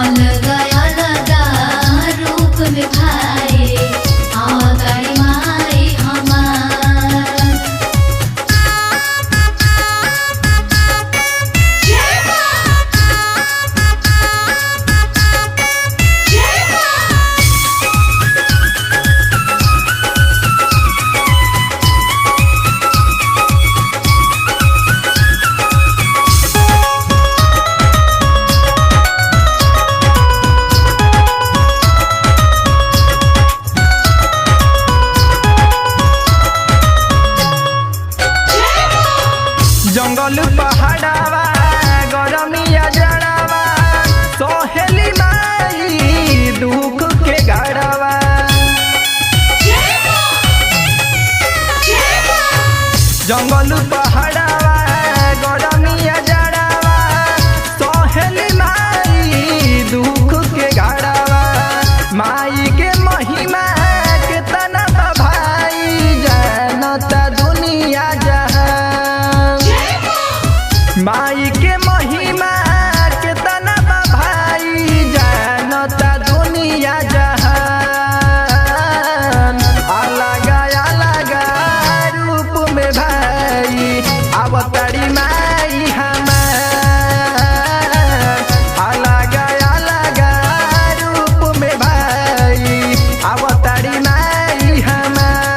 अलग अलग रूप में भाई अवतारी माई हमार। जंगल पहाड़ावा गरमिया जड़ावा सोहेली माई दुख के गाड़ावा। जंगल पहाड़ावा गरमिया जड़ावा सोहेली माई दुख के गाड़ावा। माई के महिमा के तना भाई जानता दुनिया जहां। माई के महिमा के तना भाई जानता दुनिया जहान। अलग अलग रूप में भाई अवतारी माई हमार। अलग अलग रूप में भाई अवतारी माई हमार।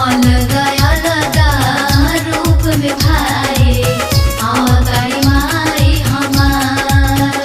अलग अलग रूप में भाई अवतारी माई हमार।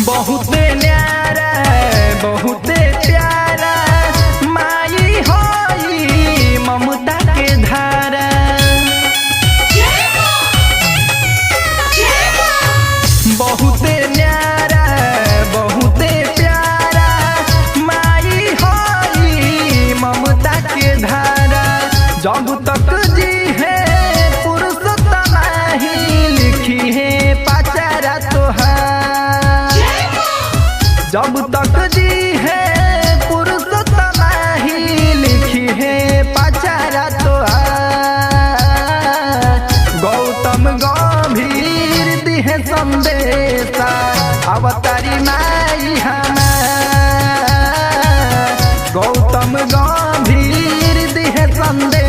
बहुते न्यारा बहुते प्यारा माई होई ममता के धारा। बहुते न्यारा बहुते प्यारा माई होई ममता के धारा। जब तक जी है पुरुषोत्तम ही लिखी है पाचारा तोहार। जब तक जी है पुरुषोत्तम ही लिखी है पाचारा तोहार। गौतम गंभीर दिहे संदेशा अवतारी माई हमार। गौतम गंभीर दिहे संदेशा